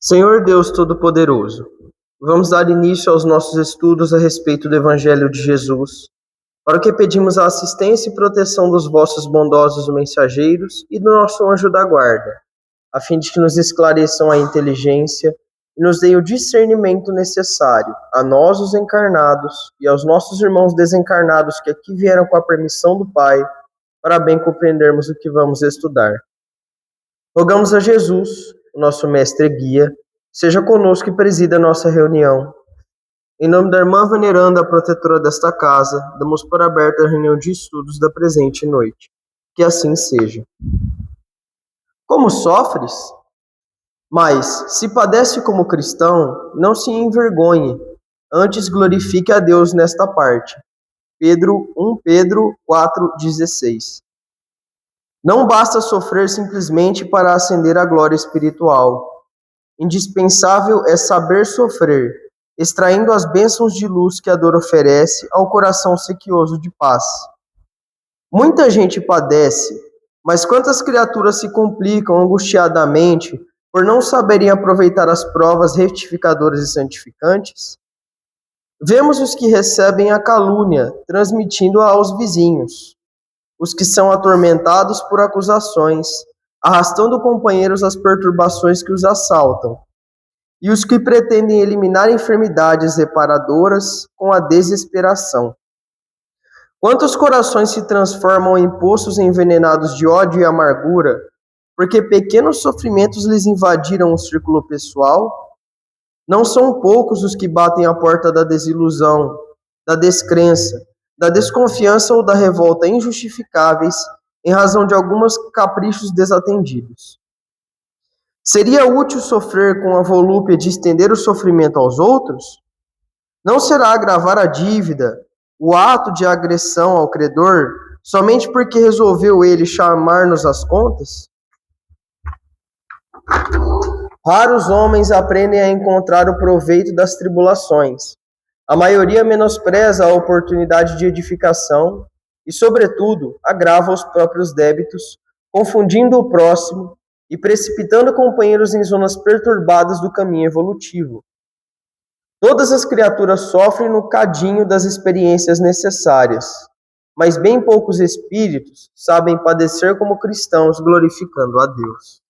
Senhor Deus Todo-Poderoso, vamos dar início aos nossos estudos a respeito do Evangelho de Jesus, para o que pedimos a assistência e proteção dos vossos bondosos mensageiros e do nosso anjo da guarda, a fim de que nos esclareçam a inteligência e nos deem o discernimento necessário, a nós os encarnados e aos nossos irmãos desencarnados que aqui vieram com a permissão do Pai, para bem compreendermos o que vamos estudar. Rogamos a Jesus, o nosso mestre e guia, seja conosco e presida a nossa reunião. Em nome da irmã veneranda, a protetora desta casa, damos por aberta a reunião de estudos da presente noite. Que assim seja. Como sofres? Mas, se padece como cristão, não se envergonhe, antes glorifique a Deus nesta parte. 1 Pedro 4,16. Não basta sofrer simplesmente para ascender à glória espiritual. Indispensável é saber sofrer, extraindo as bênçãos de luz que a dor oferece ao coração sequioso de paz. Muita gente padece, mas quantas criaturas se complicam angustiadamente por não saberem aproveitar as provas retificadoras e santificantes? Vemos os que recebem a calúnia, transmitindo-a aos vizinhos, os que são atormentados por acusações, arrastando companheiros às perturbações que os assaltam, e os que pretendem eliminar enfermidades reparadoras com a desesperação. Quantos corações se transformam em poços envenenados de ódio e amargura, porque pequenos sofrimentos lhes invadiram o círculo pessoal? Não são poucos os que batem à porta da desilusão, da descrença, da desconfiança ou da revolta injustificáveis em razão de alguns caprichos desatendidos. Seria útil sofrer com a volúpia de estender o sofrimento aos outros? Não será agravar a dívida, o ato de agressão ao credor, somente porque resolveu ele chamar-nos às contas? Raros homens aprendem a encontrar o proveito das tribulações. A maioria menospreza a oportunidade de edificação e, sobretudo, agrava os próprios débitos, confundindo o próximo e precipitando companheiros em zonas perturbadas do caminho evolutivo. Todas as criaturas sofrem no cadinho das experiências necessárias, mas bem poucos espíritos sabem padecer como cristãos, glorificando a Deus.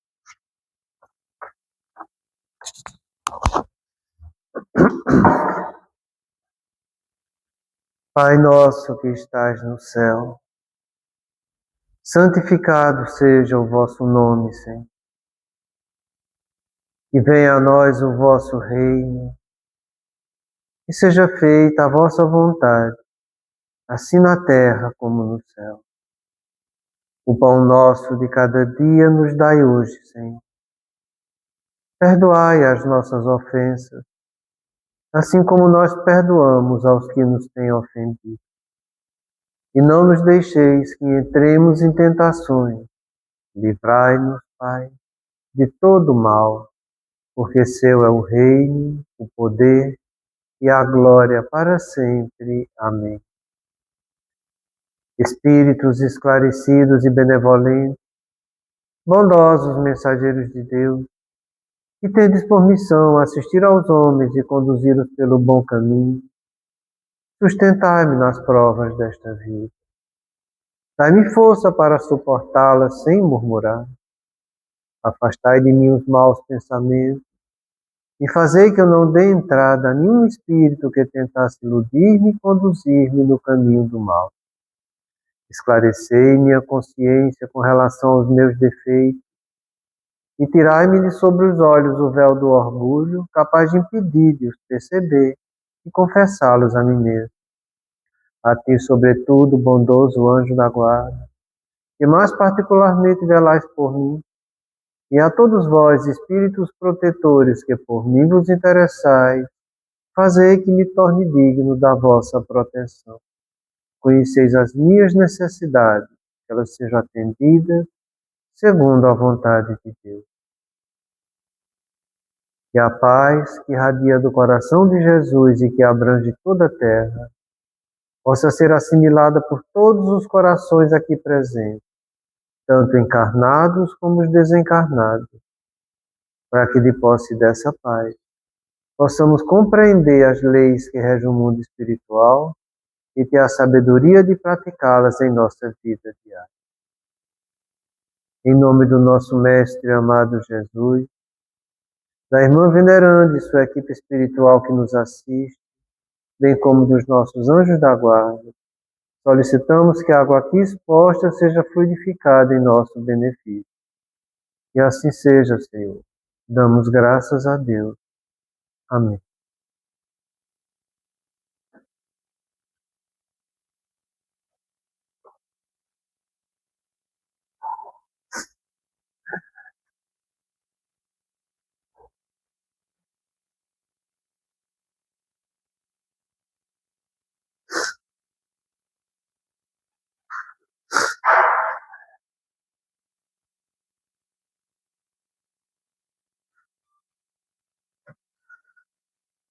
Pai nosso que estais no céu, santificado seja o vosso nome, Senhor. E venha a nós o vosso reino, e seja feita a vossa vontade, assim na terra como no céu. O pão nosso de cada dia nos dai hoje, Senhor. Perdoai as nossas ofensas, assim como nós perdoamos aos que nos têm ofendido. E não nos deixeis que entremos em tentações. Livrai-nos, Pai, de todo mal, porque seu é o reino, o poder e a glória para sempre. Amém. Espíritos esclarecidos e benevolentes, bondosos mensageiros de Deus, que tendes por missão assistir aos homens e conduzi-los pelo bom caminho, sustentai-me nas provas desta vida. Dai-me força para suportá-las sem murmurar. Afastai de mim os maus pensamentos e fazei que eu não dê entrada a nenhum espírito que tentasse iludir-me e conduzir-me no caminho do mal. Esclarecei minha consciência com relação aos meus defeitos e tirai-me de sobre os olhos o véu do orgulho, capaz de impedir de os perceber e confessá-los a mim mesmo. A ti, sobretudo, bondoso anjo da guarda, que mais particularmente velais por mim, e a todos vós, espíritos protetores, que por mim vos interessais, fazei que me torne digno da vossa proteção. Conheceis as minhas necessidades, que elas sejam atendidas segundo a vontade de Deus. Que a paz que irradia do coração de Jesus e que abrange toda a terra, possa ser assimilada por todos os corações aqui presentes, tanto encarnados como os desencarnados, para que de posse dessa paz possamos compreender as leis que regem o mundo espiritual e ter a sabedoria de praticá-las em nossa vida diária. Em nome do nosso Mestre amado Jesus, da irmã veneranda e sua equipe espiritual que nos assiste, bem como dos nossos anjos da guarda, solicitamos que a água aqui exposta seja fluidificada em nosso benefício. E assim seja, Senhor. Damos graças a Deus. Amém.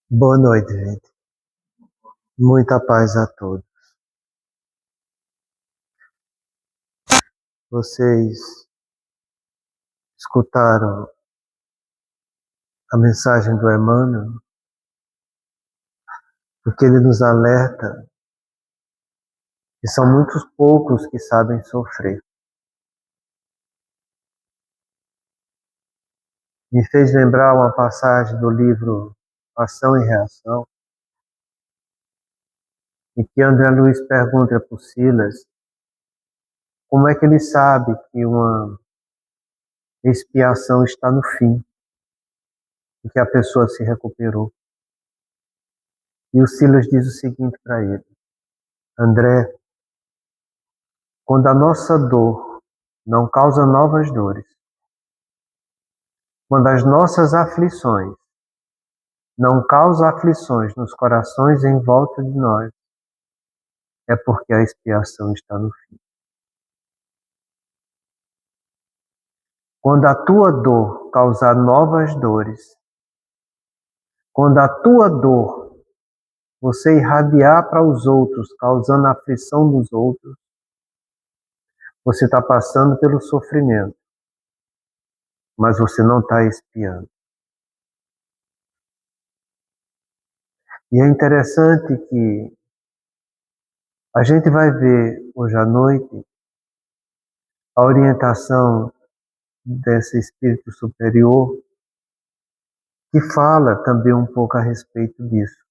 Boa noite, gente. Muita paz a todos. Vocês escutaram a mensagem do Emmanuel, porque ele nos alerta que são muitos poucos que sabem sofrer. Me fez lembrar uma passagem do livro Ação e Reação, em que André Luiz pergunta para o Silas como é que ele sabe que uma expiação está no fim e que a pessoa se recuperou. E o Silas diz o seguinte para ele: André, quando a nossa dor não causa novas dores, quando as nossas aflições não causam aflições nos corações em volta de nós, é porque a expiação está no fim. Quando a tua dor causar novas dores, quando a tua dor você irradiar para os outros, causando a aflição dos outros, você está passando pelo sofrimento, mas você não está expiando. E é interessante que a gente vai ver hoje à noite a orientação desse espírito superior que fala também um pouco a respeito disso.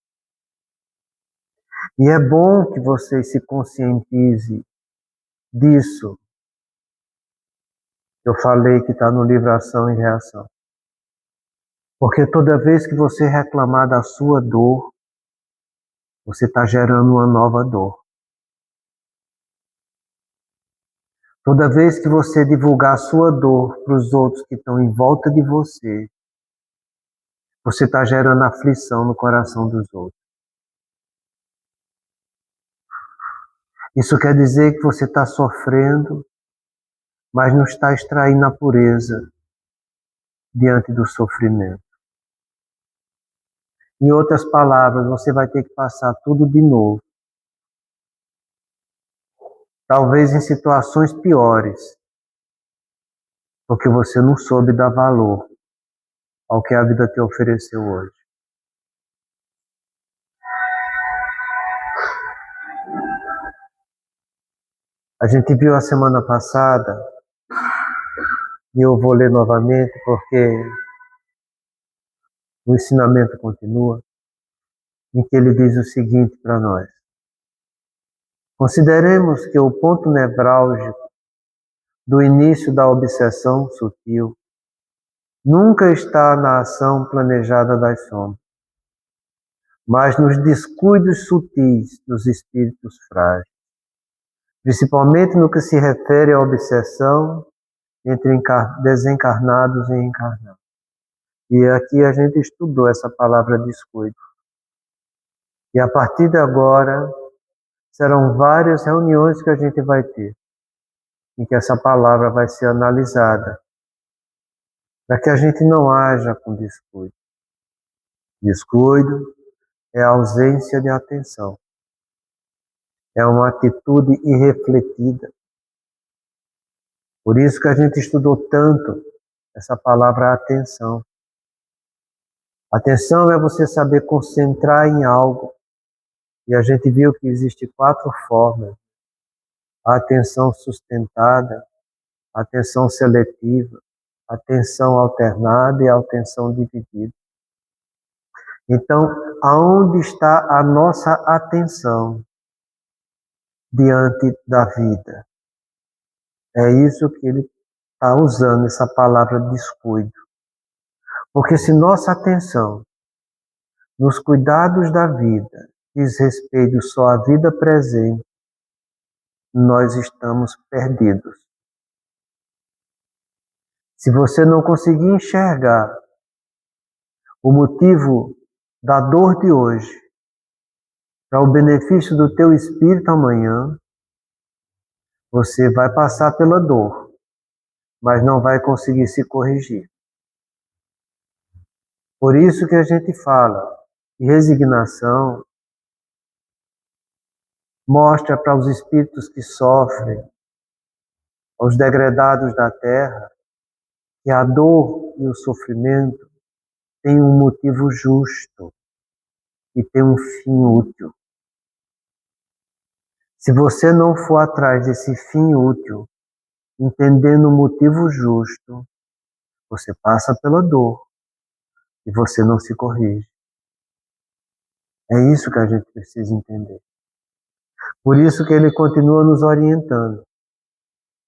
E é bom que você se conscientize disso. Eu falei que está no livro Ação e Reação. Porque toda vez que você reclamar da sua dor, você está gerando uma nova dor. Toda vez que você divulgar a sua dor para os outros que estão em volta de você, você está gerando aflição no coração dos outros. Isso quer dizer que você está sofrendo, mas não está extraindo a pureza diante do sofrimento. Em outras palavras, você vai ter que passar tudo de novo. Talvez em situações piores, porque você não soube dar valor ao que a vida te ofereceu hoje. A gente viu a semana passada, e eu vou ler novamente porque o ensinamento continua, em que ele diz o seguinte para nós: consideremos que o ponto nevrálgico do início da obsessão sutil nunca está na ação planejada das sombras, mas nos descuidos sutis dos espíritos frágeis, principalmente no que se refere à obsessão entre desencarnados e encarnados. E aqui a gente estudou essa palavra descuido. E a partir de agora, serão várias reuniões que a gente vai ter, em que essa palavra vai ser analisada, para que a gente não haja com descuido. Descuido é a ausência de atenção. É uma atitude irrefletida. Por isso que a gente estudou tanto essa palavra atenção. Atenção é você saber concentrar em algo. E a gente viu que existe 4 formas: a atenção sustentada, a atenção seletiva, a atenção alternada e a atenção dividida. Então, aonde está a nossa atenção diante da vida? É isso que ele está usando, essa palavra descuido. Porque se nossa atenção nos cuidados da vida diz respeito só à vida presente, nós estamos perdidos. Se você não conseguir enxergar o motivo da dor de hoje para o benefício do teu espírito amanhã, você vai passar pela dor, mas não vai conseguir se corrigir. Por isso que a gente fala que resignação mostra para os espíritos que sofrem, aos degradados da terra, que a dor e o sofrimento têm um motivo justo e tem um fim útil. Se você não for atrás desse fim útil, entendendo o motivo justo, você passa pela dor e você não se corrige. É isso que a gente precisa entender. Por isso que ele continua nos orientando.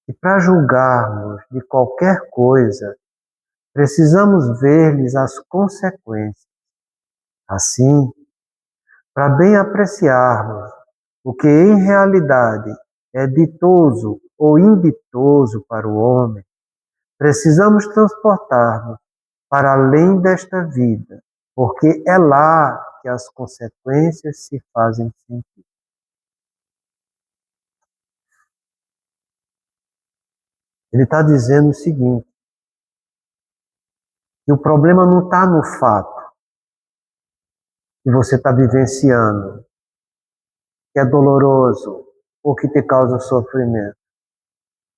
E para julgarmos de qualquer coisa, precisamos ver-lhes as consequências. Assim, para bem apreciarmos o que em realidade é ditoso ou inditoso para o homem, precisamos transportar-nos para além desta vida, porque é lá que as consequências se fazem sentir. Ele está dizendo o seguinte, que o problema não está no fato que você está vivenciando, que é doloroso ou que te causa sofrimento.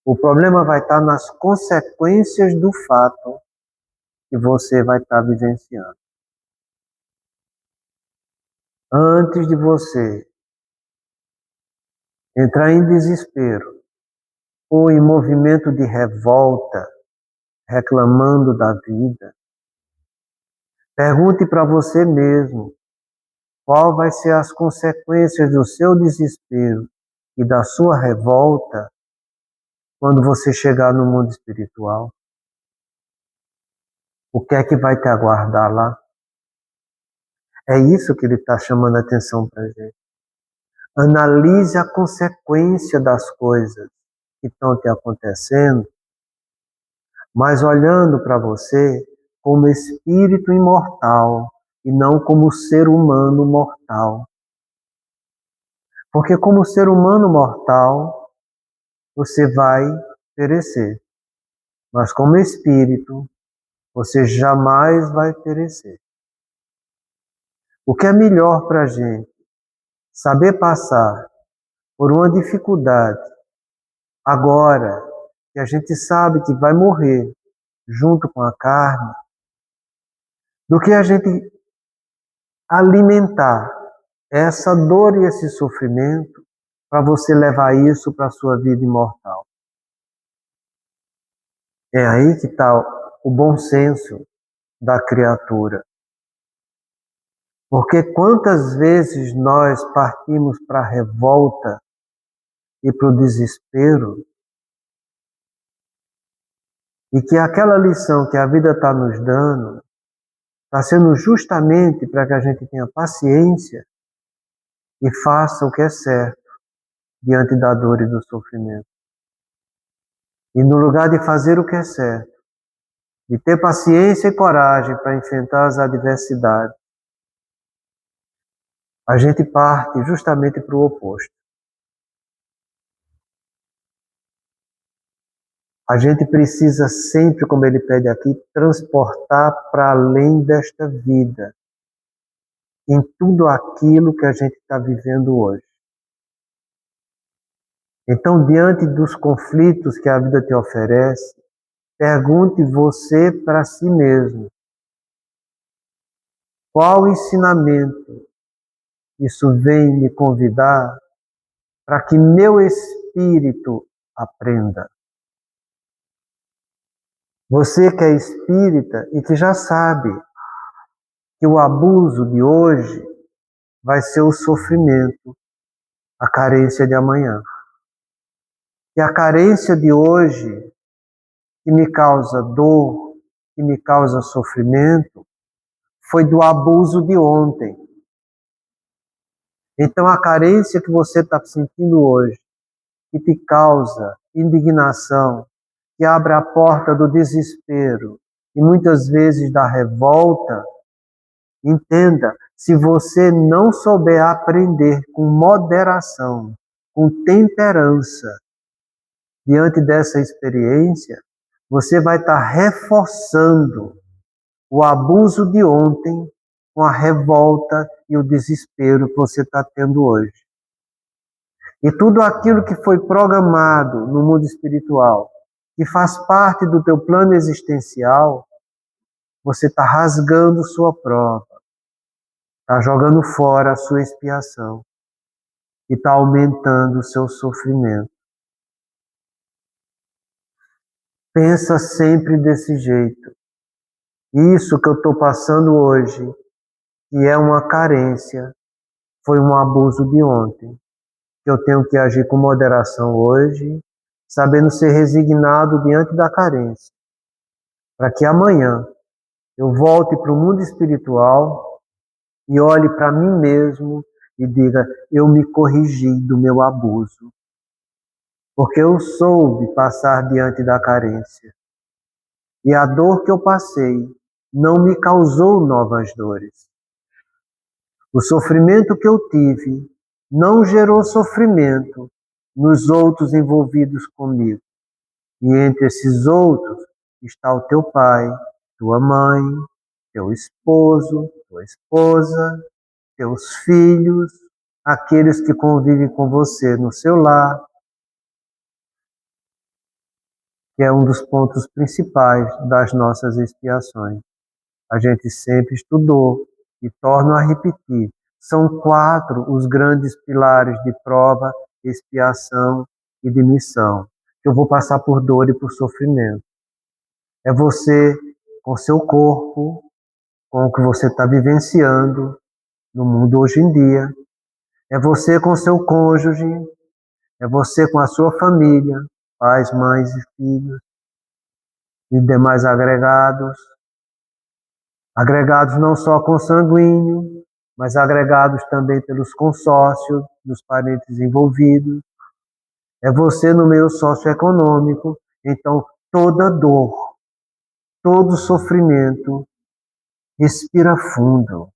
O problema vai estar nas consequências do fato que você vai estar vivenciando. Antes de você entrar em desespero ou em movimento de revolta, reclamando da vida, pergunte para você mesmo qual vai ser as consequências do seu desespero e da sua revolta quando você chegar no mundo espiritual. O que é que vai te aguardar lá? É isso que ele está chamando a atenção para a gente. Analise a consequência das coisas que estão te acontecendo, mas olhando para você como espírito imortal e não como ser humano mortal. Porque como ser humano mortal, você vai perecer. Mas como espírito, você jamais vai perecer. O que é melhor para a gente? Saber passar por uma dificuldade agora que a gente sabe que vai morrer junto com a carne, do que a gente alimentar essa dor e esse sofrimento para você levar isso para a sua vida imortal. É aí que está o bom senso da criatura. Porque quantas vezes nós partimos para a revolta e para o desespero, e que aquela lição que a vida está nos dando está sendo justamente para que a gente tenha paciência e faça o que é certo diante da dor e do sofrimento. E no lugar de fazer o que é certo, de ter paciência e coragem para enfrentar as adversidades, a gente parte justamente para o oposto. A gente precisa sempre, como ele pede aqui, transportar para além desta vida, em tudo aquilo que a gente está vivendo hoje. Então, diante dos conflitos que a vida te oferece, pergunte você para si mesmo: Qual ensinamento isso vem me convidar para que meu espírito aprenda? Você que é espírita e que já sabe que o abuso de hoje vai ser o sofrimento, a carência de amanhã. E a carência de hoje, que me causa dor, que me causa sofrimento, foi do abuso de ontem. Então a carência que você está sentindo hoje, que te causa indignação, que abre a porta do desespero e muitas vezes da revolta, entenda, se você não souber aprender com moderação, com temperança, diante dessa experiência, você vai estar reforçando o abuso de ontem com a revolta e o desespero que você está tendo hoje. E tudo aquilo que foi programado no mundo espiritual, que faz parte do teu plano existencial, você está rasgando sua prova, está jogando fora a sua expiação e está aumentando o seu sofrimento. Pensa sempre desse jeito. Isso que eu estou passando hoje, que é uma carência, foi um abuso de ontem. Que eu tenho que agir com moderação hoje, sabendo ser resignado diante da carência, para que amanhã eu volte para o mundo espiritual e olhe para mim mesmo e diga, eu me corrigi do meu abuso, porque eu soube passar diante da carência. E a dor que eu passei não me causou novas dores. O sofrimento que eu tive não gerou sofrimento nos outros envolvidos comigo. E entre esses outros está o teu pai, tua mãe, teu esposo, tua esposa, teus filhos, aqueles que convivem com você no seu lar, que é um dos pontos principais das nossas expiações. A gente sempre estudou e torno a repetir. São 4 os grandes pilares de prova, expiação e de missão. Que eu vou passar por dor e por sofrimento. É você com seu corpo, com o que você está vivenciando no mundo hoje em dia. É você com seu cônjuge. É você com a sua família, pais, mães e filhos e demais agregados. Agregados não só consanguíneo, mas agregados também pelos consórcios dos parentes envolvidos. É você no meio socioeconômico. Então, toda dor, todo sofrimento, respira fundo,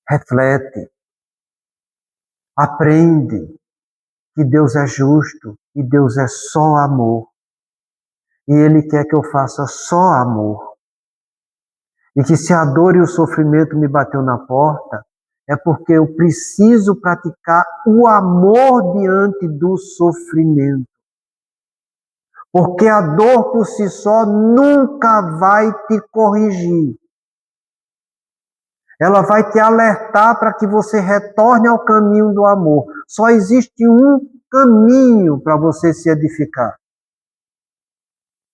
reflete, aprende que Deus é justo e Deus é só amor. E Ele quer que eu faça só amor. E que se a dor e o sofrimento me bateu na porta, é porque eu preciso praticar o amor diante do sofrimento. Porque a dor por si só nunca vai te corrigir. Ela vai te alertar para que você retorne ao caminho do amor. Só existe um caminho para você se edificar.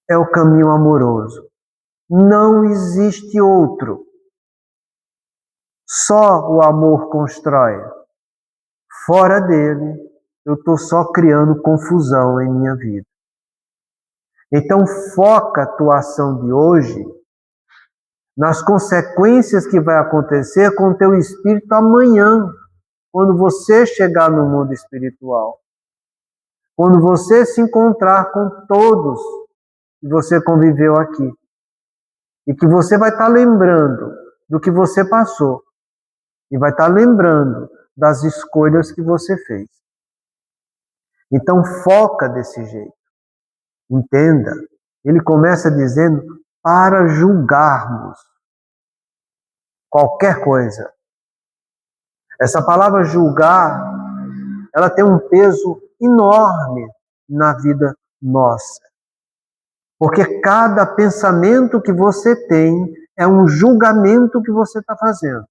É o caminho amoroso. Não existe outro. Só o amor constrói. Fora dele, eu estou só criando confusão em minha vida. Então foca a tua ação de hoje nas consequências que vai acontecer com o teu espírito amanhã, quando você chegar no mundo espiritual. Quando você se encontrar com todos que você conviveu aqui. E que você vai estar lembrando do que você passou. E vai estar lembrando das escolhas que você fez. Então foca desse jeito. Entenda. Ele começa dizendo para julgarmos qualquer coisa. Essa palavra julgar, ela tem um peso enorme na vida nossa. Porque cada pensamento que você tem é um julgamento que você está fazendo.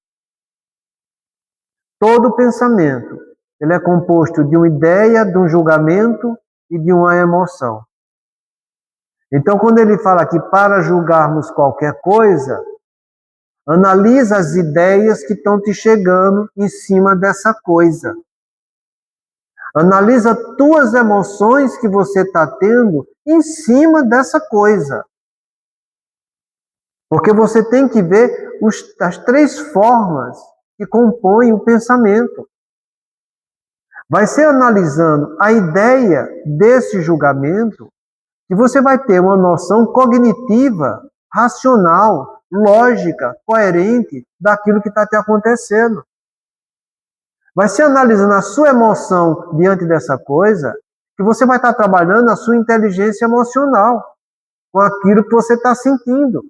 Todo pensamento, ele é composto de uma ideia, de um julgamento e de uma emoção. Então, quando ele fala que para julgarmos qualquer coisa, analisa as ideias que estão te chegando em cima dessa coisa. Analisa tuas emoções que você está tendo em cima dessa coisa. Porque você tem que ver as 3 formas que compõem o pensamento. Vai ser analisando a ideia desse julgamento que você vai ter uma noção cognitiva, racional, lógica, coerente daquilo que está te acontecendo. Vai ser analisando a sua emoção diante dessa coisa que você vai estar trabalhando a sua inteligência emocional com aquilo que você está sentindo.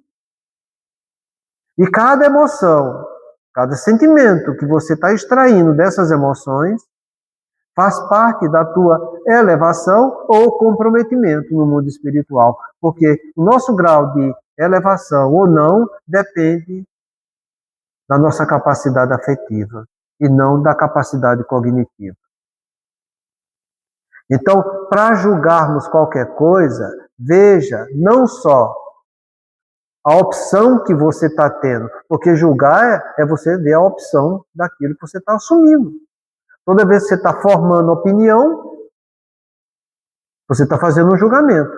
E cada emoção, cada sentimento que você está extraindo dessas emoções faz parte da tua elevação ou comprometimento no mundo espiritual. Porque o nosso grau de elevação ou não depende da nossa capacidade afetiva e não da capacidade cognitiva. Então, para julgarmos qualquer coisa, veja não só a opção que você está tendo, porque julgar é você ver a opção daquilo que você está assumindo. Toda vez que você está formando opinião, você está fazendo um julgamento.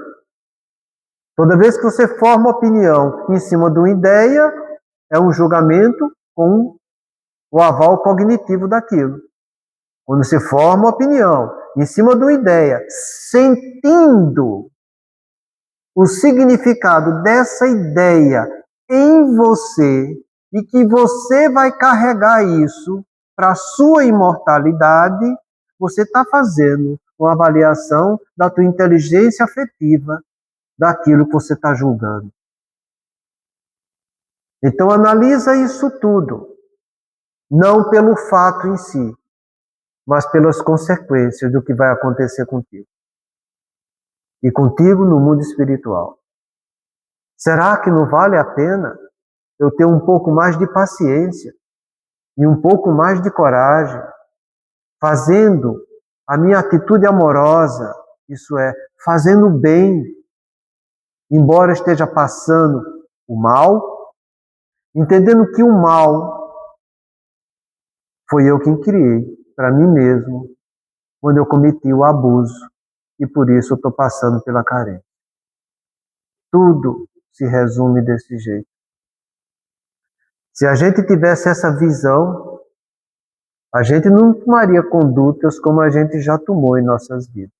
Toda vez que você forma opinião em cima de uma ideia, é um julgamento com o aval cognitivo daquilo. Quando você forma opinião em cima de uma ideia, sentindo o significado dessa ideia em você e que você vai carregar isso para a sua imortalidade, você está fazendo uma avaliação da tua inteligência afetiva daquilo que você está julgando. Então analisa isso tudo, não pelo fato em si, mas pelas consequências do que vai acontecer contigo. E contigo no mundo espiritual. Será que não vale a pena eu ter um pouco mais de paciência e um pouco mais de coragem, fazendo a minha atitude amorosa, isso é, fazendo bem, embora esteja passando o mal, entendendo que o mal foi eu quem criei para mim mesmo, quando eu cometi o abuso, e por isso eu estou passando pela carência. Tudo se resume desse jeito. Se a gente tivesse essa visão, a gente não tomaria condutas como a gente já tomou em nossas vidas.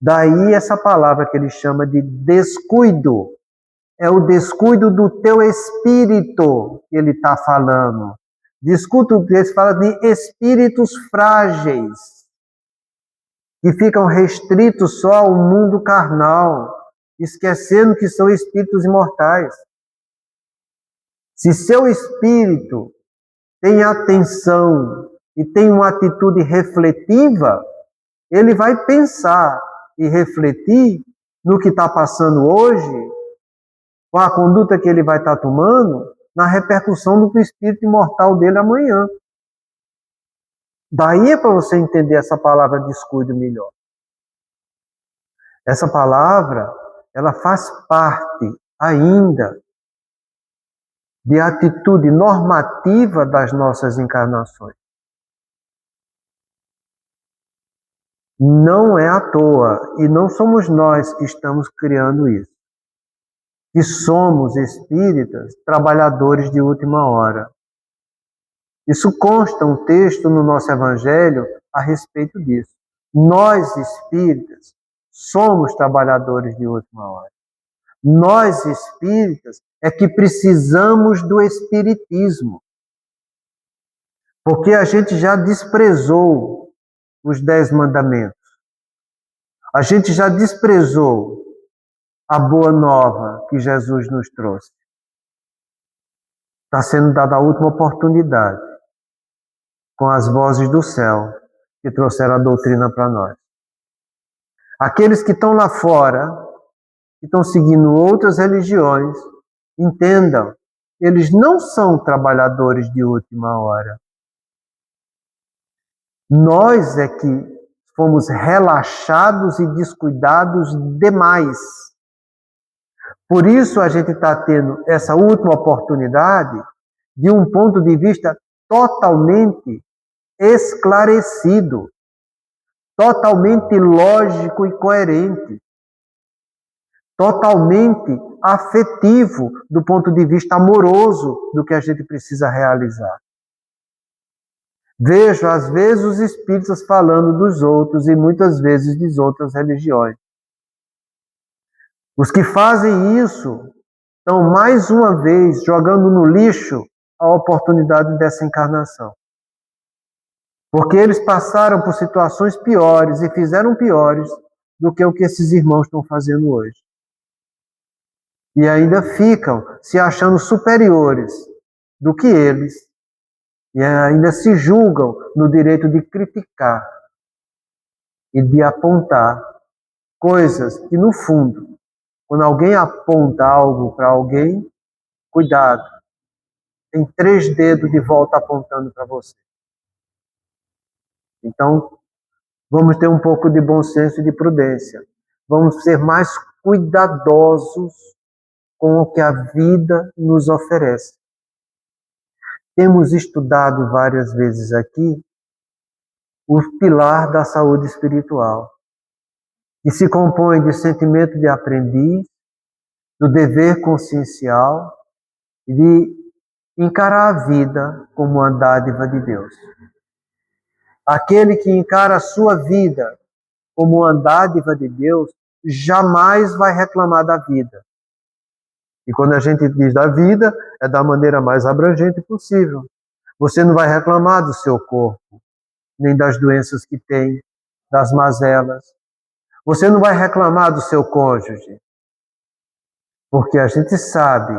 Daí essa palavra que ele chama de descuido. É o descuido do teu espírito que ele está falando. Descuido, ele fala de espíritos frágeis, que ficam restritos só ao mundo carnal, esquecendo que são espíritos imortais. Se seu espírito tem atenção e tem uma atitude refletiva, ele vai pensar e refletir no que está passando hoje, com a conduta que ele vai estar tomando, na repercussão do espírito imortal dele amanhã. Daí é para você entender essa palavra descuido melhor. Essa palavra, ela faz parte ainda de atitude normativa das nossas encarnações. Não é à toa, e não somos nós que estamos criando isso. Que somos espíritas, trabalhadores de última hora. Isso consta um texto no nosso Evangelho a respeito disso. Nós, espíritas, somos trabalhadores de última hora. Nós, espíritas, é que precisamos do espiritismo. Porque a gente já desprezou os 10 mandamentos. A gente já desprezou a boa nova que Jesus nos trouxe. Está sendo dada a última oportunidade com as vozes do céu que trouxeram a doutrina para nós. Aqueles que estão lá fora, que estão seguindo outras religiões, entendam eles não são trabalhadores de última hora. Nós é que fomos relaxados e descuidados demais. Por isso a gente está tendo essa última oportunidade de um ponto de vista totalmente esclarecido, totalmente lógico e coerente, totalmente afetivo do ponto de vista amoroso do que a gente precisa realizar. Vejo, às vezes, os espíritas falando dos outros e muitas vezes de outras religiões. Os que fazem isso estão, mais uma vez, jogando no lixo a oportunidade dessa encarnação. Porque eles passaram por situações piores e fizeram piores do que o que esses irmãos estão fazendo hoje. E ainda ficam se achando superiores do que eles. E ainda se julgam no direito de criticar e de apontar coisas que, no fundo, quando alguém aponta algo para alguém, cuidado, tem 3 dedos de volta apontando para você. Então, vamos ter um pouco de bom senso e de prudência. Vamos ser mais cuidadosos com o que a vida nos oferece. Temos estudado várias vezes aqui o pilar da saúde espiritual, que se compõe de sentimento de aprendiz, do dever consciencial e de encarar a vida como uma dádiva de Deus. Aquele que encara a sua vida como uma dádiva de Deus jamais vai reclamar da vida. E quando a gente diz da vida, é da maneira mais abrangente possível. Você não vai reclamar do seu corpo, nem das doenças que tem, das mazelas. Você não vai reclamar do seu cônjuge, porque a gente sabe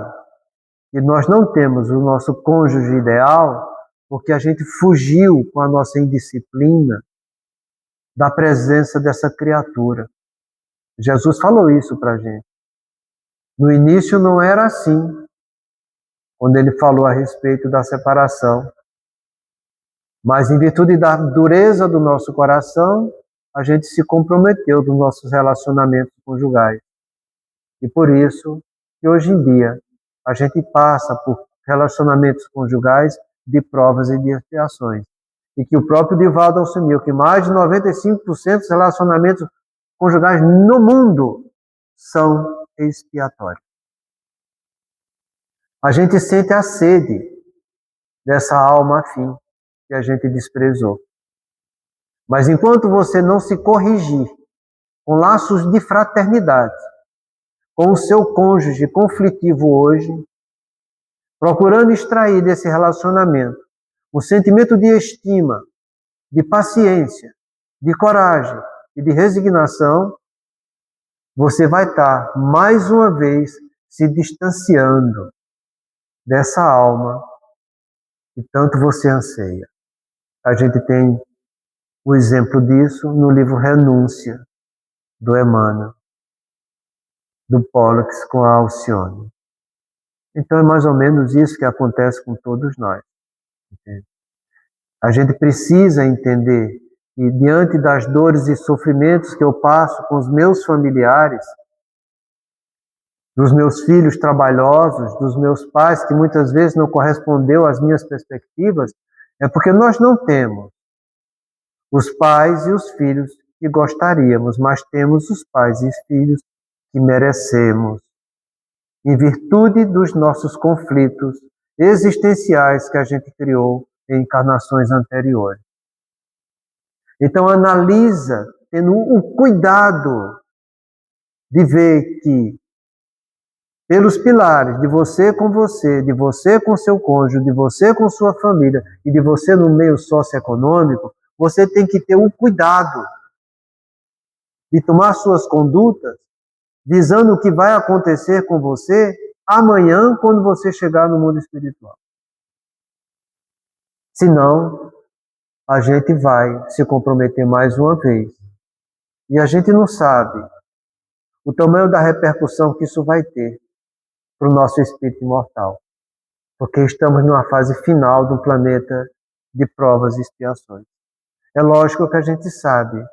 que nós não temos o nosso cônjuge ideal, porque a gente fugiu com a nossa indisciplina da presença dessa criatura. Jesus falou isso para a gente. No início não era assim, quando ele falou a respeito da separação. Mas em virtude da dureza do nosso coração, a gente se comprometeu dos nossos relacionamentos conjugais. E por isso que hoje em dia a gente passa por relacionamentos conjugais de provas e de expiações. E que o próprio Divaldo assumiu que mais de 95% dos relacionamentos conjugais no mundo são expiatórios. A gente sente a sede dessa alma afim que a gente desprezou. Mas enquanto você não se corrigir com laços de fraternidade, com o seu cônjuge conflitivo hoje, procurando extrair desse relacionamento um sentimento de estima, de paciência, de coragem e de resignação, você vai estar, mais uma vez, se distanciando dessa alma que tanto você anseia. A gente tem o exemplo disso no livro Renúncia, do Emmanuel, do Pollux com a Alcione. Então é mais ou menos isso que acontece com todos nós. Entende? A gente precisa entender que, diante das dores e sofrimentos que eu passo com os meus familiares, dos meus filhos trabalhosos, dos meus pais, que muitas vezes não correspondeu às minhas perspectivas, é porque nós não temos os pais e os filhos que gostaríamos, mas temos os pais e os filhos que merecemos, em virtude dos nossos conflitos existenciais que a gente criou em encarnações anteriores. Então analisa, tendo o cuidado de ver que, pelos pilares de você com seu cônjuge, de você com sua família e de você no meio socioeconômico, você tem que ter o cuidado de tomar suas condutas visando o que vai acontecer com você amanhã quando você chegar no mundo espiritual. Senão, a gente vai se comprometer mais uma vez. E a gente não sabe o tamanho da repercussão que isso vai ter para o nosso espírito imortal. porque estamos numa fase final do planeta de provas e expiações. É lógico que a gente sabe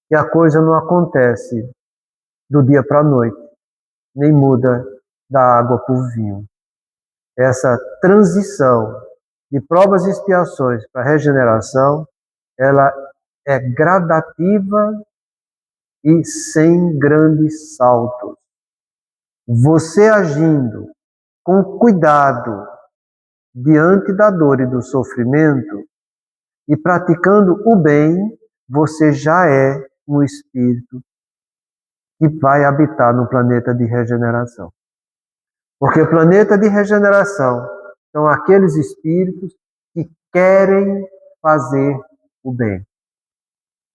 que a coisa não acontece do dia para a noite, nem muda da água para o vinho. Essa transição de provas e expiações para a regeneração, ela é gradativa e sem grandes saltos. Você agindo com cuidado diante da dor e do sofrimento e praticando o bem, você já é um espírito que vai habitar no planeta de regeneração. Porque o planeta de regeneração são aqueles espíritos que querem fazer o bem.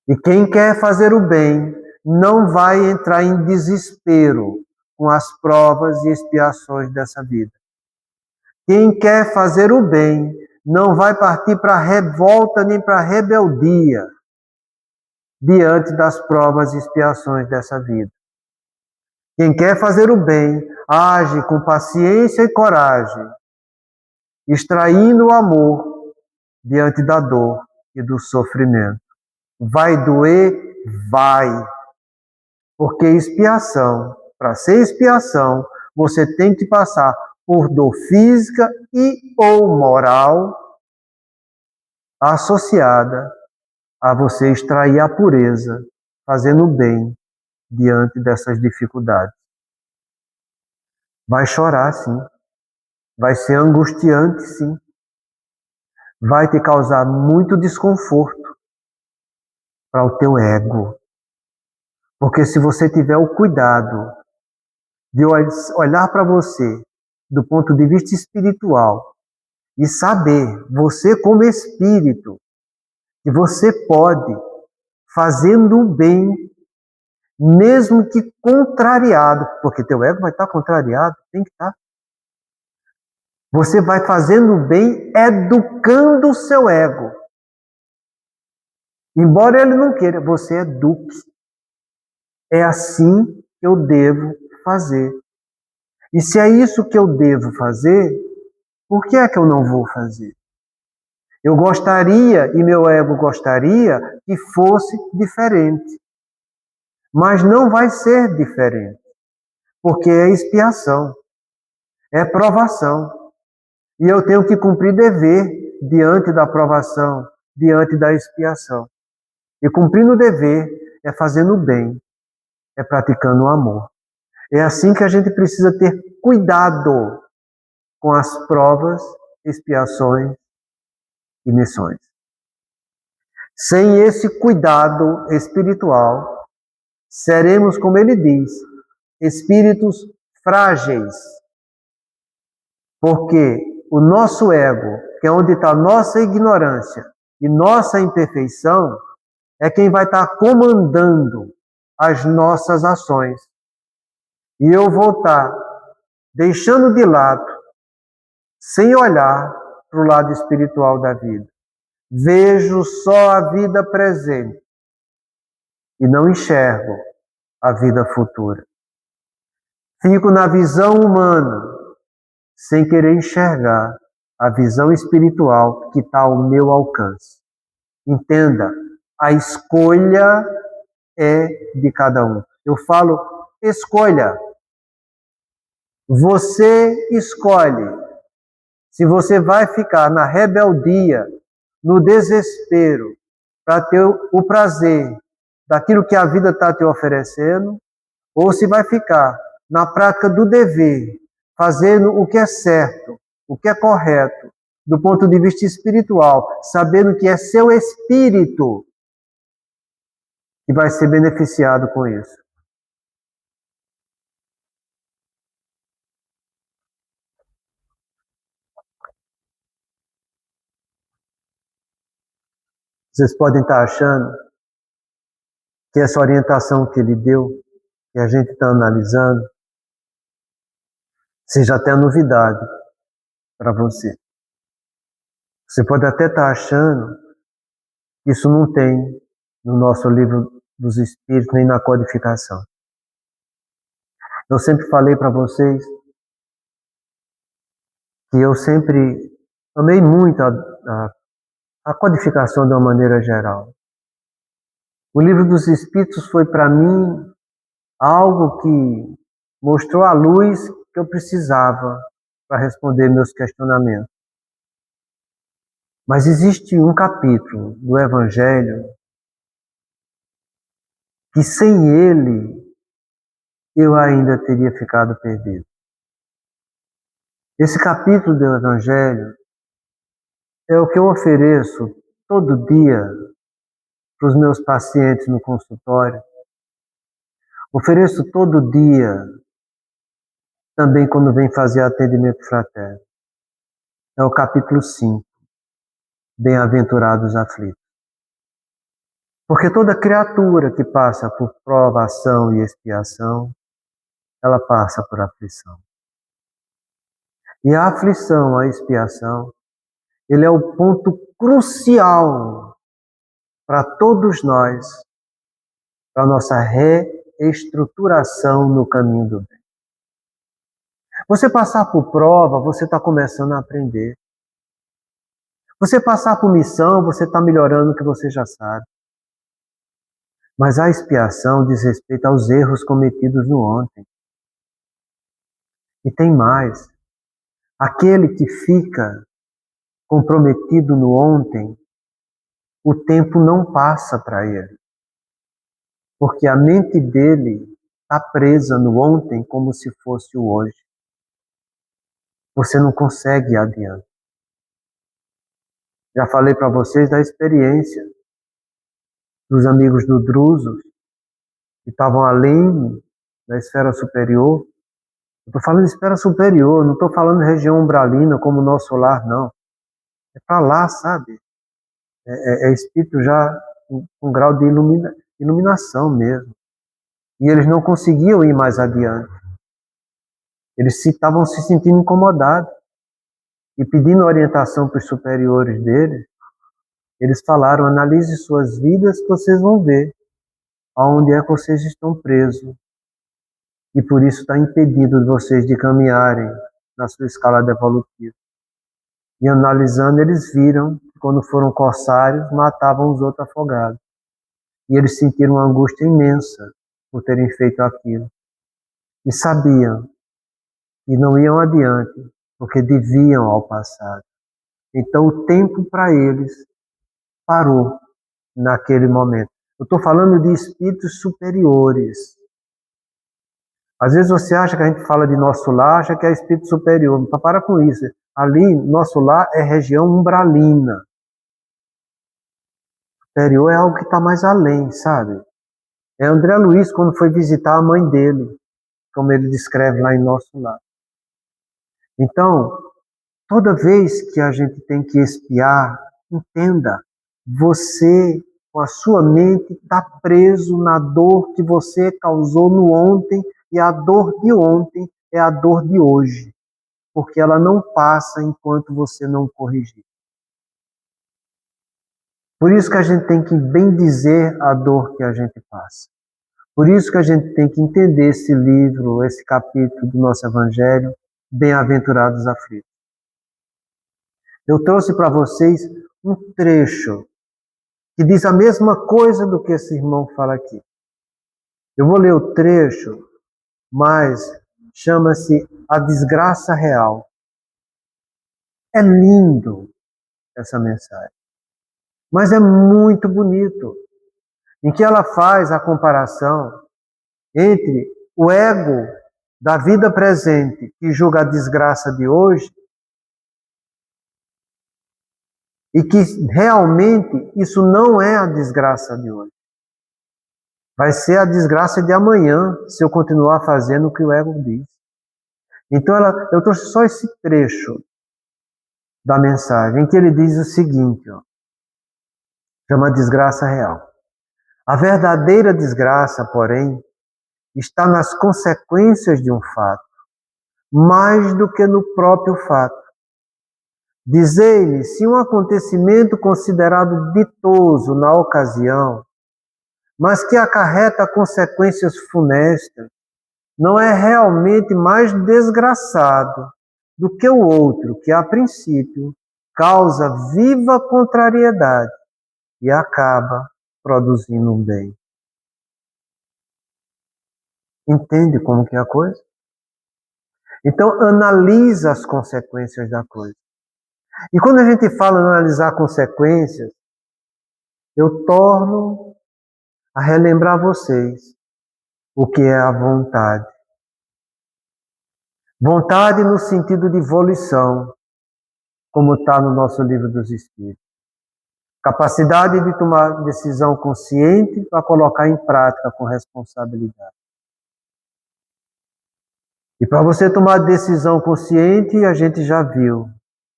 E quem quer fazer o bem não vai entrar em desespero com as provas e expiações dessa vida. Quem quer fazer o bem não vai partir para a revolta nem para a rebeldia diante das provas e expiações dessa vida. Quem quer fazer o bem age com paciência e coragem, extraindo o amor diante da dor e do sofrimento. Vai doer? Vai. Porque expiação, para ser expiação, você tem que passar por dor física e ou moral associada a você extrair a pureza, fazendo o bem diante dessas dificuldades. Vai chorar, sim. Vai ser angustiante, sim. Vai te causar muito desconforto para o teu ego. Porque se você tiver o cuidado de olhar para você do ponto de vista espiritual e saber, você como espírito, que você pode, fazendo o bem, mesmo que contrariado, porque teu ego vai estar contrariado, tem que estar. Você vai fazendo o bem, educando o seu ego. Embora ele não queira, você eduque. É assim que eu devo fazer. E se é isso que eu devo fazer, por que é que eu não vou fazer? Eu gostaria, e meu ego gostaria, que fosse diferente. Mas não vai ser diferente. Porque é expiação. É provação. E eu tenho que cumprir dever diante da provação, diante da expiação. E cumprindo o dever é fazendo o bem, é praticando o amor. É assim que a gente precisa ter cuidado com as provas, expiações e missões. Sem esse cuidado espiritual, seremos, como ele diz, espíritos frágeis. Porque o nosso ego, que é onde está nossa ignorância e nossa imperfeição, é quem vai estar comandando as nossas ações. E eu vou estar deixando de lado, sem olhar para o lado espiritual da vida. Vejo só a vida presente e não enxergo a vida futura. Fico na visão humana, sem querer enxergar a visão espiritual que está ao meu alcance. Entenda, a escolha é de cada um. Eu falo escolha. Você escolhe se você vai ficar na rebeldia, no desespero, para ter o prazer daquilo que a vida está te oferecendo, ou se vai ficar na prática do dever, fazendo o que é certo, o que é correto, do ponto de vista espiritual, sabendo que é seu espírito que vai ser beneficiado com isso. Vocês podem estar achando que essa orientação que ele deu, que a gente está analisando, seja até novidade para você. Você pode até estar achando que isso não tem no nosso livro dos Espíritos, nem na codificação. Eu sempre falei para vocês que eu sempre amei muito a codificação de uma maneira geral. O Livro dos Espíritos foi para mim algo que mostrou a luz que eu precisava para responder meus questionamentos. Mas existe um capítulo do Evangelho que sem ele eu ainda teria ficado perdido. Esse capítulo do Evangelho é o que eu ofereço todo dia para os meus pacientes no consultório. Ofereço todo dia também quando vem fazer atendimento fraterno. É o capítulo 5, Bem-aventurados aflitos. Porque toda criatura que passa por provação e expiação, ela passa por aflição. E a aflição, a expiação, ele é o ponto crucial para todos nós, para a nossa reestruturação no caminho do bem. Você passar por prova, você está começando a aprender. Você passar por missão, você está melhorando o que você já sabe. Mas a expiação diz respeito aos erros cometidos no ontem. E tem mais. Aquele que fica comprometido no ontem, o tempo não passa para ele. Porque a mente dele está presa no ontem como se fosse o hoje. Você não consegue ir adiante. Já falei para vocês da experiência dos amigos do Drusos, que estavam além da esfera superior. Eu estou falando de esfera superior, não estou falando de região umbralina como o nosso lar, não. É para lá, sabe? É espírito já com grau de iluminação mesmo. E eles não conseguiam ir mais adiante. Eles estavam se sentindo incomodados. E pedindo orientação para os superiores deles, eles falaram: analise suas vidas que vocês vão ver aonde é que vocês estão presos. E por isso está impedido de vocês de caminharem na sua escala evolutiva. E analisando, eles viram que quando foram corsários, matavam os outros afogados. E eles sentiram uma angústia imensa por terem feito aquilo. E sabiam que não iam adiante, porque deviam ao passado. Então o tempo para eles parou naquele momento. Eu estou falando de espíritos superiores. Às vezes você acha que a gente fala de nosso lar, acha que é espírito superior. Mas para com isso. Ali, nosso lar é região umbralina. Superior é algo que está mais além, sabe? É André Luiz quando foi visitar a mãe dele, como ele descreve lá em Nosso Lar. Então, toda vez que a gente tem que expiar, entenda, você, com a sua mente, está preso na dor que você causou no ontem, e a dor de ontem é a dor de hoje, porque ela não passa enquanto você não corrigir. Por isso que a gente tem que bem dizer a dor que a gente passa. Por isso que a gente tem que entender esse livro, esse capítulo do nosso Evangelho, Bem-aventurados aflitos. Eu trouxe para vocês um trecho que diz a mesma coisa do que esse irmão fala aqui. Eu vou ler o trecho, mas chama-se A Desgraça Real. É lindo essa mensagem, mas é muito bonito, em que ela faz a comparação entre o ego da vida presente, que julga a desgraça de hoje, e que realmente isso não é a desgraça de hoje. Vai ser a desgraça de amanhã, se eu continuar fazendo o que o ego diz. Então eu trouxe só esse trecho da mensagem, em que ele diz o seguinte, chama desgraça real. A verdadeira desgraça, porém, está nas consequências de um fato, mais do que no próprio fato. Dizei-lhe, se um acontecimento considerado ditoso na ocasião, mas que acarreta consequências funestas, não é realmente mais desgraçado do que o outro, que a princípio causa viva contrariedade e acaba produzindo um bem. Entende como que é a coisa? Então, analisa as consequências da coisa. E quando a gente fala em analisar consequências, eu torno a relembrar vocês o que é a vontade. Vontade no sentido de volição, como está no nosso livro dos Espíritos. Capacidade de tomar decisão consciente para colocar em prática com responsabilidade. E para você tomar decisão consciente, a gente já viu.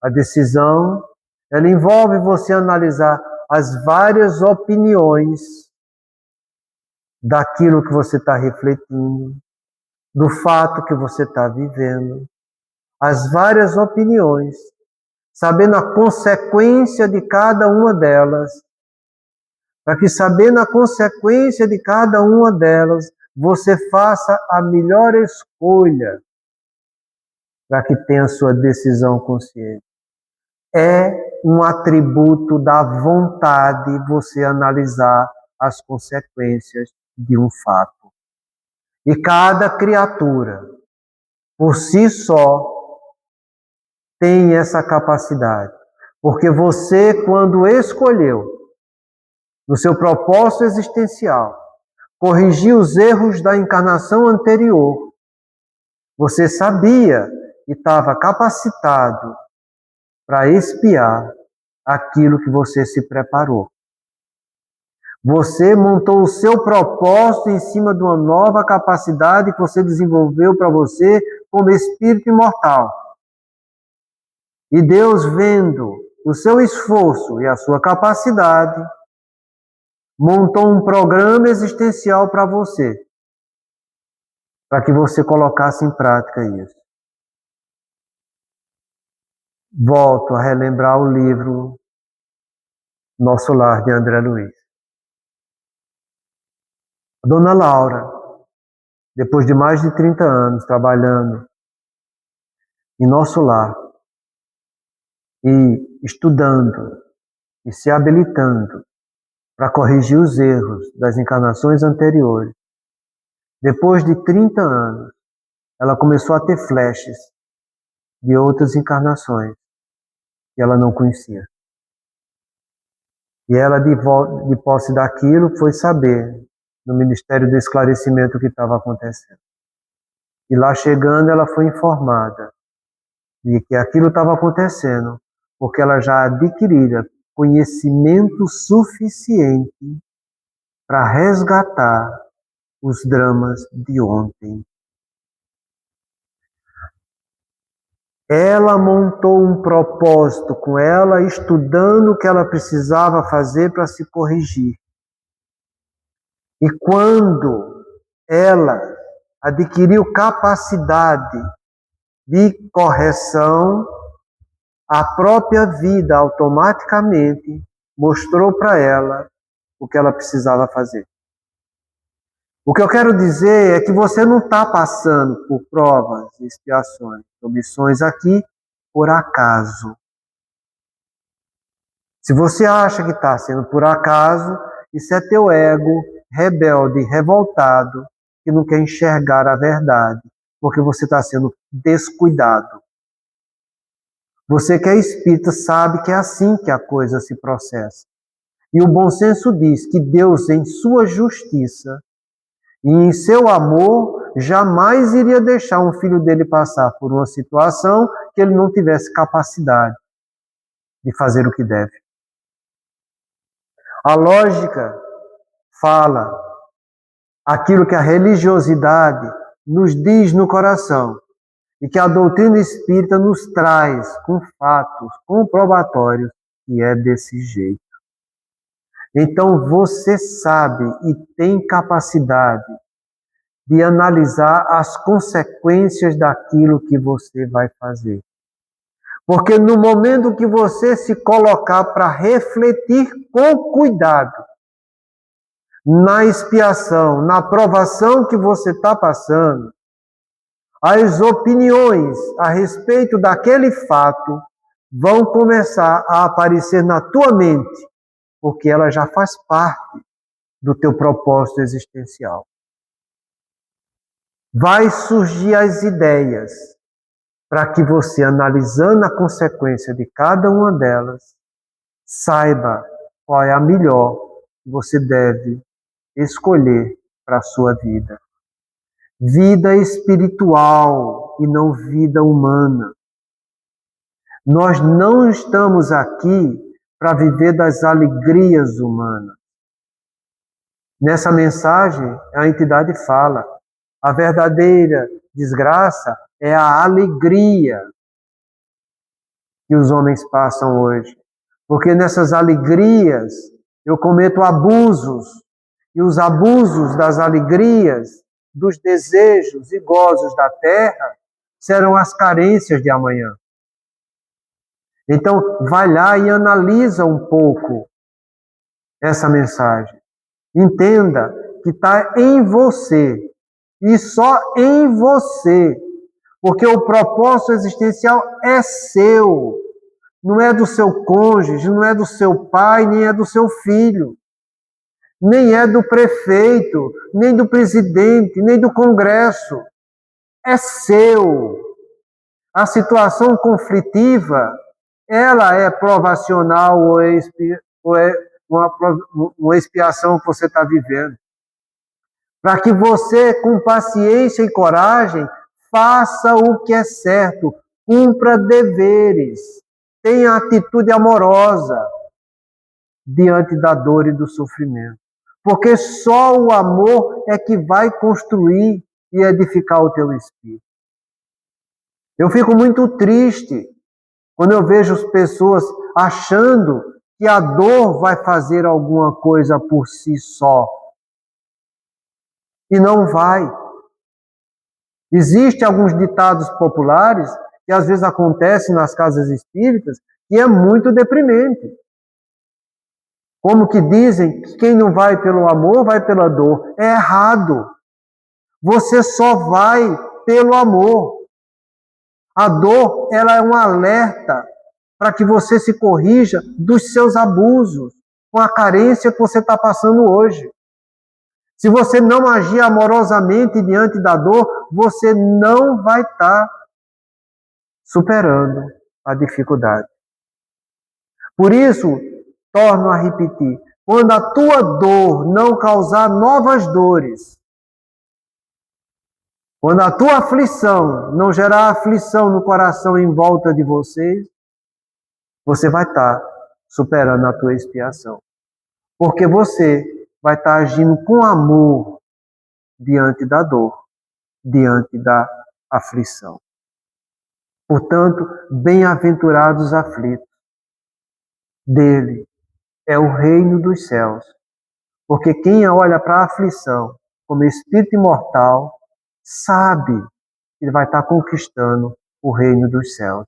A decisão, ela envolve você analisar as várias opiniões daquilo que você está refletindo, do fato que você está vivendo, as várias opiniões, sabendo a consequência de cada uma delas, para que sabendo a consequência de cada uma delas, você faça a melhor escolha para que tenha sua decisão consciente. É um atributo da vontade você analisar as consequências de um fato. E cada criatura, por si só, tem essa capacidade. Porque você, quando escolheu, no seu propósito existencial, corrigir os erros da encarnação anterior, você sabia e estava capacitado para expiar aquilo que você se preparou. Você montou o seu propósito em cima de uma nova capacidade que você desenvolveu para você como espírito imortal. E Deus, vendo o seu esforço e a sua capacidade, montou um programa existencial para você, para que você colocasse em prática isso. Volto a relembrar o livro Nosso Lar, de André Luiz. A Dona Laura, depois de mais de 30 anos trabalhando em Nosso Lar, e estudando, e se habilitando para corrigir os erros das encarnações anteriores, depois de 30 anos, ela começou a ter flashes de outras encarnações que ela não conhecia. E ela, de posse daquilo, foi saber no Ministério do Esclarecimento o que estava acontecendo. E lá chegando, ela foi informada de que aquilo estava acontecendo porque ela já adquirira conhecimento suficiente para resgatar os dramas de ontem. Ela montou um propósito com ela, estudando o que ela precisava fazer para se corrigir. E quando ela adquiriu capacidade de correção, a própria vida automaticamente mostrou para ela o que ela precisava fazer. O que eu quero dizer é que você não está passando por provas, expiações, omissões aqui por acaso. Se você acha que está sendo por acaso, isso é teu ego rebelde, revoltado, que não quer enxergar a verdade, porque você está sendo descuidado. Você que é espírita sabe que é assim que a coisa se processa. E o bom senso diz que Deus, em sua justiça e em seu amor, jamais iria deixar um filho dele passar por uma situação que ele não tivesse capacidade de fazer o que deve. A lógica fala aquilo que a religiosidade nos diz no coração e que a doutrina espírita nos traz com fatos comprobatórios que é desse jeito. Então você sabe e tem capacidade de analisar as consequências daquilo que você vai fazer. Porque no momento que você se colocar para refletir com cuidado na expiação, na provação que você está passando, as opiniões a respeito daquele fato vão começar a aparecer na tua mente, porque ela já faz parte do teu propósito existencial. Vai surgir as ideias para que você, analisando a consequência de cada uma delas, saiba qual é a melhor que você deve escolher para a sua vida. Vida espiritual e não vida humana. Nós não estamos aqui para viver das alegrias humanas. Nessa mensagem, a entidade fala, a verdadeira desgraça é a alegria que os homens passam hoje. Porque nessas alegrias eu cometo abusos, e os abusos das alegrias, dos desejos e gozos da terra, serão as carências de amanhã. Então, vai lá e analisa um pouco essa mensagem. Entenda que está em você, e só em você, porque o propósito existencial é seu, não é do seu cônjuge, não é do seu pai, nem é do seu filho, nem é do prefeito, nem do presidente, nem do Congresso. É seu. A situação conflitiva, ela é provacional ou é uma expiação que você está vivendo. Para que você, com paciência e coragem, faça o que é certo, cumpra deveres, tenha atitude amorosa diante da dor e do sofrimento. Porque só o amor é que vai construir e edificar o teu espírito. Eu fico muito triste quando eu vejo as pessoas achando que a dor vai fazer alguma coisa por si só. E não vai. Existem alguns ditados populares que às vezes acontecem nas casas espíritas que é muito deprimente. Como que dizem que quem não vai pelo amor, vai pela dor. É errado. Você só vai pelo amor. A dor, ela é um alerta para que você se corrija dos seus abusos, com a carência que você está passando hoje. Se você não agir amorosamente diante da dor, você não vai estar superando a dificuldade. Por isso, torno a repetir, quando a tua dor não causar novas dores, quando a tua aflição não gerar aflição no coração em volta de vocês, você vai estar superando a tua expiação. Porque você vai estar agindo com amor diante da dor, diante da aflição. Portanto, bem-aventurados os aflitos. Dele é o reino dos céus. Porque quem olha para a aflição como espírito imortal, sabe que vai estar conquistando o reino dos céus.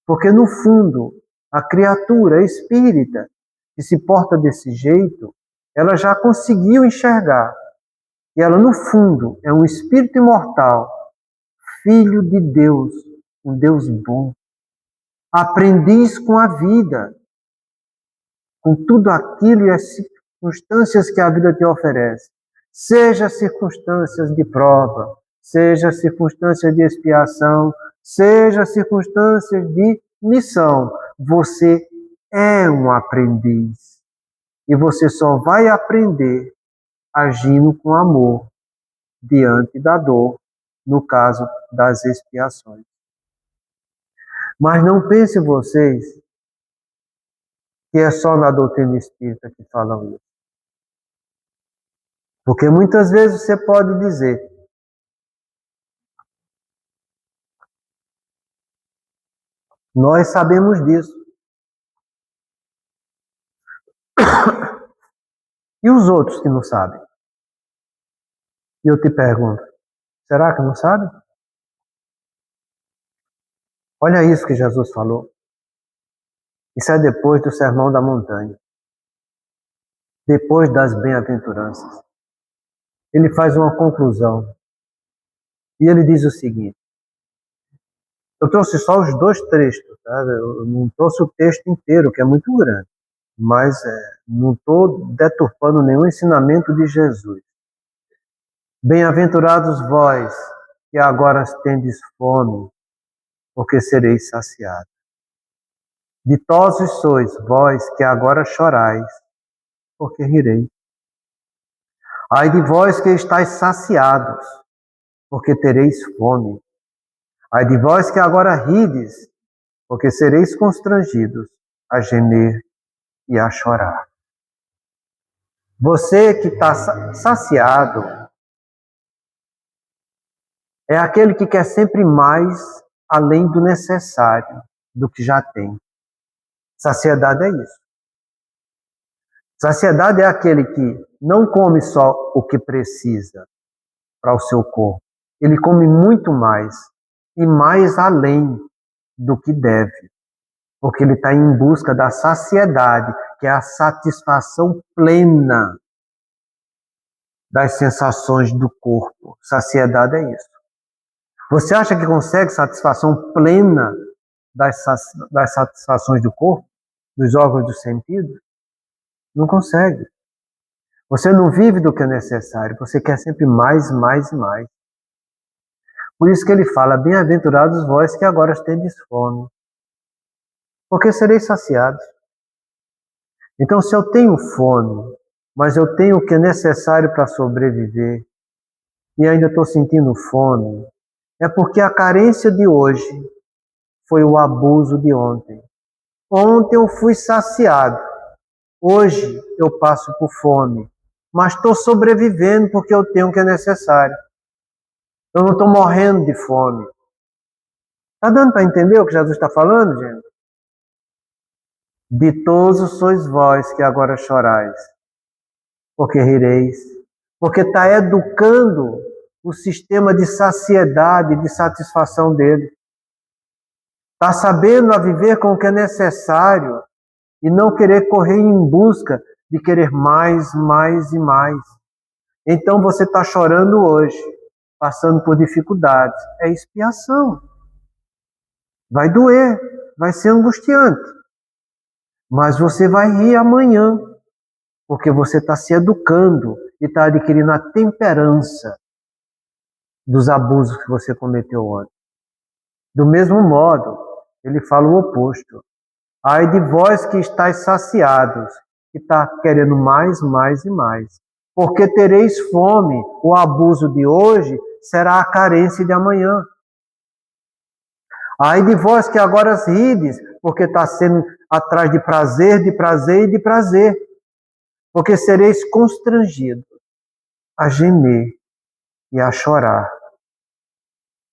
Porque, no fundo, a criatura espírita que se porta desse jeito, ela já conseguiu enxergar que ela, no fundo, é um espírito imortal, filho de Deus, um Deus bom, aprendiz com a vida, com tudo aquilo e as circunstâncias que a vida te oferece. Seja circunstâncias de prova, seja circunstâncias de expiação, seja circunstâncias de missão. Você é um aprendiz. E você só vai aprender agindo com amor diante da dor, no caso das expiações. Mas não pensem vocês que é só na doutrina espírita que falam isso. Porque muitas vezes você pode dizer, nós sabemos disso. E os outros que não sabem? E eu te pergunto, será que não sabem? Olha isso que Jesus falou. Isso é depois do Sermão da Montanha. Depois das bem-aventuranças. Ele faz uma conclusão. E ele diz o seguinte, Eu trouxe só os 2 trechos, tá? Eu não trouxe o texto inteiro, que é muito grande, mas não estou deturpando nenhum ensinamento de Jesus. Bem-aventurados vós, que agora tendes fome, porque sereis saciados. Ditosos sois vós, que agora chorais, porque rireis. Ai de vós que estáis saciados, porque tereis fome. Ai de vós que agora rides, porque sereis constrangidos a gemer e a chorar. Você que está saciado é aquele que quer sempre mais além do necessário, do que já tem. Saciedade é isso. Saciedade é aquele que não come só o que precisa para o seu corpo. Ele come muito mais e mais além do que deve. Porque ele está em busca da saciedade, que é a satisfação plena das sensações do corpo. Saciedade é isso. Você acha que consegue satisfação plena das satisfações do corpo, dos órgãos do sentido? Não consegue. Você não vive do que é necessário, você quer sempre mais, mais e mais. Por isso que ele fala, bem-aventurados vós que agora tendes fome, porque sereis saciados. Então, se eu tenho fome, mas eu tenho o que é necessário para sobreviver, e ainda estou sentindo fome, é porque a carência de hoje foi o abuso de ontem. Ontem eu fui saciado, hoje eu passo por fome, mas estou sobrevivendo porque eu tenho o que é necessário. Eu não estou morrendo de fome. Está dando para entender o que Jesus está falando, gente? Ditosos sois vós que agora chorais, porque rireis, porque está educando o sistema de saciedade, de satisfação dele. Está sabendo a viver com o que é necessário e não querer correr em busca de querer mais, mais e mais. Então você está chorando hoje, passando por dificuldades. É expiação. Vai doer, vai ser angustiante. Mas você vai rir amanhã, porque você está se educando e está adquirindo a temperança dos abusos que você cometeu ontem. Do mesmo modo, ele fala o oposto. Ai de vós que estáis saciados, que está querendo mais, mais e mais. Porque tereis fome, o abuso de hoje será a carência de amanhã. Ai de vós que agora rides, porque está sendo atrás de prazer, de prazer e de prazer. Porque sereis constrangidos a gemer e a chorar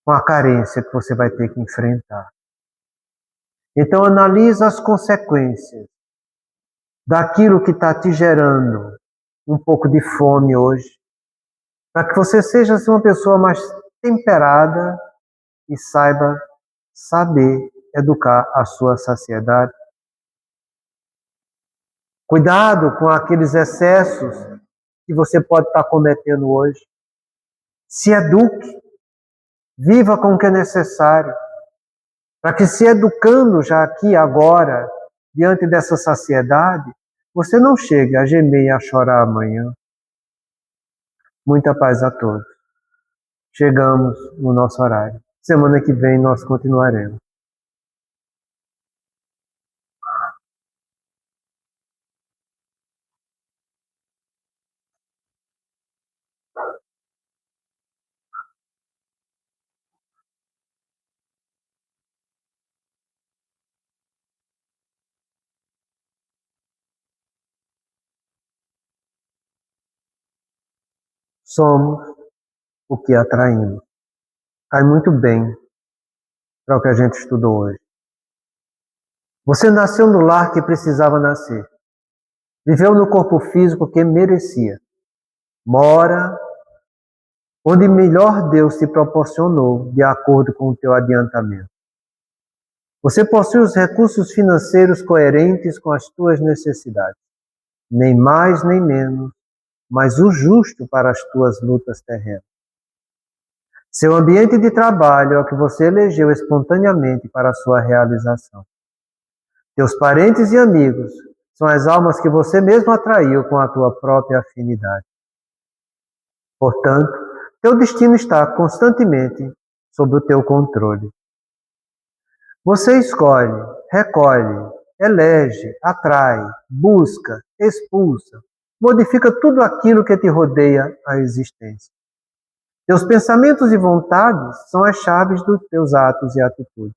com a carência que você vai ter que enfrentar. Então analisa as consequências daquilo que está te gerando um pouco de fome hoje, para que você seja uma pessoa mais temperada e saiba saber educar a sua saciedade. Cuidado com aqueles excessos que você pode estar cometendo hoje. Se eduque, viva com o que é necessário, para que se educando já aqui, agora, diante dessa saciedade, você não chegue a gemer e a chorar amanhã. Muita paz a todos. Chegamos no nosso horário. Semana que vem nós continuaremos. Somos o que atraímos. Cai muito bem para o que a gente estudou hoje. Você nasceu no lar que precisava nascer. Viveu no corpo físico que merecia. Mora onde melhor Deus te proporcionou, de acordo com o teu adiantamento. Você possui os recursos financeiros coerentes com as tuas necessidades. Nem mais nem menos, mas o justo para as tuas lutas terrenas. Seu ambiente de trabalho é o que você elegeu espontaneamente para a sua realização. Teus parentes e amigos são as almas que você mesmo atraiu com a tua própria afinidade. Portanto, teu destino está constantemente sob o teu controle. Você escolhe, recolhe, elege, atrai, busca, expulsa, modifica tudo aquilo que te rodeia a existência. Teus pensamentos e vontades são as chaves dos teus atos e atitudes.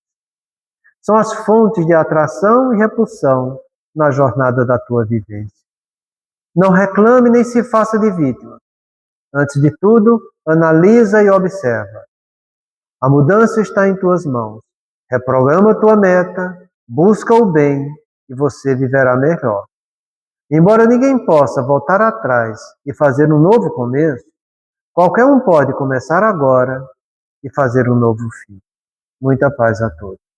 São as fontes de atração e repulsão na jornada da tua vivência. Não reclame nem se faça de vítima. Antes de tudo, analisa e observa. A mudança está em tuas mãos. Reprograma tua meta, busca o bem e você viverá melhor. Embora ninguém possa voltar atrás e fazer um novo começo, qualquer um pode começar agora e fazer um novo fim. Muita paz a todos.